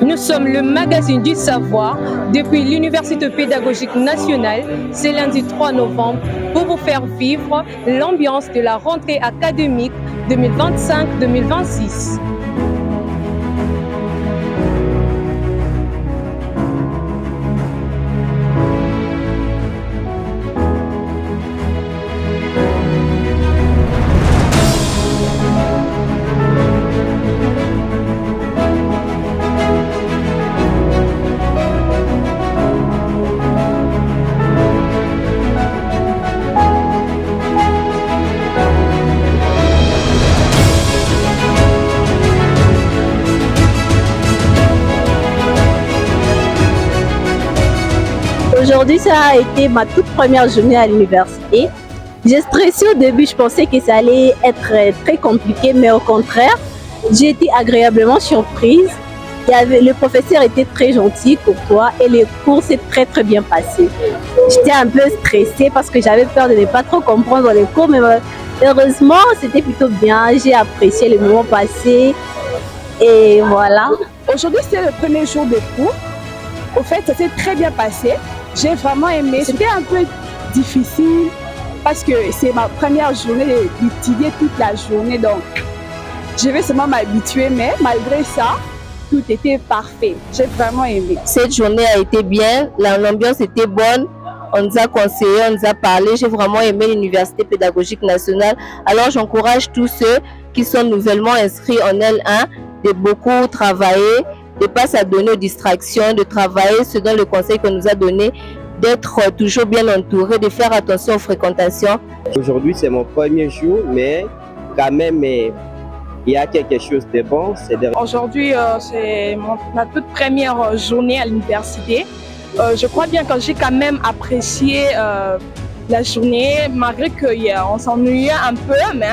Nous sommes le magazine du savoir depuis l'Université pédagogique nationale. C'est lundi 3 novembre pour vous faire vivre l'ambiance de la rentrée académique 2025-2026. Aujourd'hui, ça a été ma toute première journée à l'université. J'ai stressé au début, je pensais que ça allait être très compliqué, mais au contraire, j'ai été agréablement surprise. Le professeur était très gentil, courtois, et les cours s'est très bien passé. J'étais un peu stressée parce que j'avais peur de ne pas trop comprendre les cours, mais heureusement, c'était plutôt bien. J'ai apprécié les moments passés et voilà. Aujourd'hui, c'était le premier jour de cours. Au fait, ça s'est très bien passé. J'ai vraiment aimé. C'était un peu difficile parce que c'est ma première journée d'étudier toute la journée. Donc, je vais seulement m'habituer, mais malgré ça, tout était parfait. J'ai vraiment aimé. Cette journée a été bien, l'ambiance était bonne. On nous a conseillé, on nous a parlé. J'ai vraiment aimé l'Université pédagogique nationale. Alors, j'encourage tous ceux qui sont nouvellement inscrits en L1 de beaucoup travailler, de ne pas s'adonner aux distractions, de travailler selon le conseil qu'on nous a donné, d'être toujours bien entouré, de faire attention aux fréquentations. Aujourd'hui, c'est mon premier jour, mais quand même, il y a quelque chose de bon. Aujourd'hui, c'est ma toute première journée à l'université. Je crois bien que j'ai quand même apprécié la journée, malgré qu'on s'ennuyait un peu, mais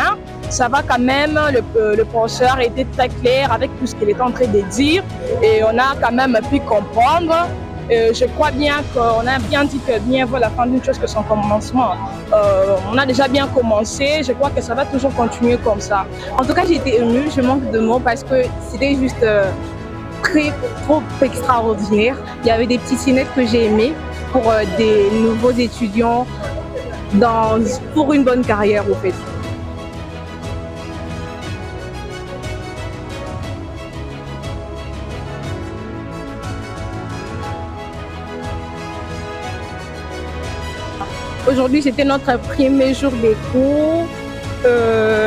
ça va quand même. Le professeur était très clair avec tout ce qu'il était en train de dire et on a quand même pu comprendre. Je crois bien qu'on a bien dit que bien vaut la fin d'une chose que son commencement. On a déjà bien commencé, je crois que ça va toujours continuer comme ça. En tout cas, j'ai été émue, je manque de mots parce que c'était juste trop extraordinaire. Il y avait des petites cinettes que j'ai aimées pour des nouveaux étudiants pour une bonne carrière au fait. Aujourd'hui, c'était notre premier jour des cours.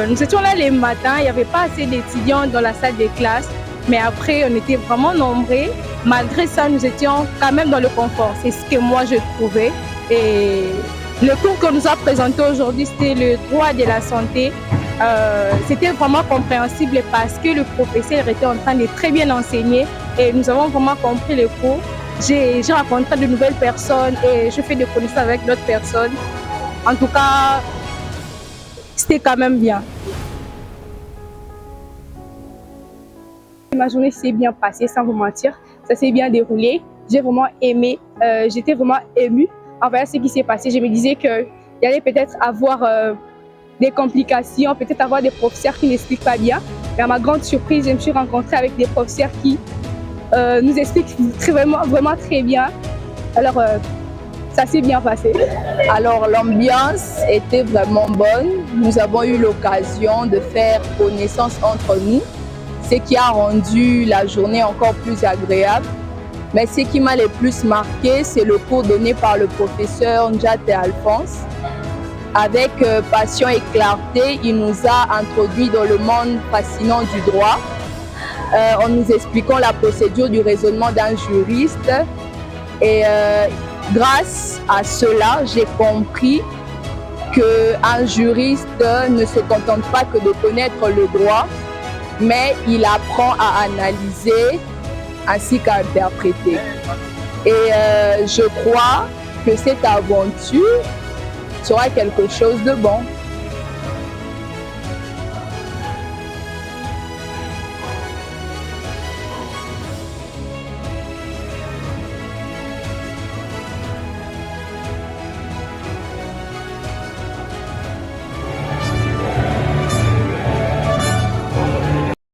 Nous étions là les matins, il n'y avait pas assez d'étudiants dans la salle des classes, mais après, on était vraiment nombreux. Malgré ça, nous étions quand même dans le confort. C'est ce que moi, je trouvais. Et le cours qu'on nous a présenté aujourd'hui, c'était le droit de la santé. C'était vraiment compréhensible parce que le professeur était en train de très bien enseigner et nous avons vraiment compris le cours. J'ai rencontré de nouvelles personnes et je fais des connaissances avec d'autres personnes. En tout cas, c'était quand même bien. Ma journée s'est bien passée, sans vous mentir. Ça s'est bien déroulé. J'ai vraiment aimé. J'étais vraiment émue envers ce qui s'est passé. Je me disais qu'il y allait peut-être avoir des complications, peut-être avoir des professeurs qui n'expliquent pas bien. Mais à ma grande surprise, je me suis rencontrée avec des professeurs qui nous expliquent vraiment très bien. Alors, ça s'est bien passé. Alors, l'ambiance était vraiment bonne. Nous avons eu l'occasion de faire connaissance entre nous, ce qui a rendu la journée encore plus agréable. Mais ce qui m'a le plus marqué, c'est le cours donné par le professeur Njate Alphonse. Avec passion et clarté, il nous a introduit dans le monde fascinant du droit, en nous expliquant la procédure du raisonnement d'un juriste. Et grâce à cela, j'ai compris qu'un juriste ne se contente pas que de connaître le droit, mais il apprend à analyser ainsi qu'à interpréter. Et je crois que cette aventure sera quelque chose de bon.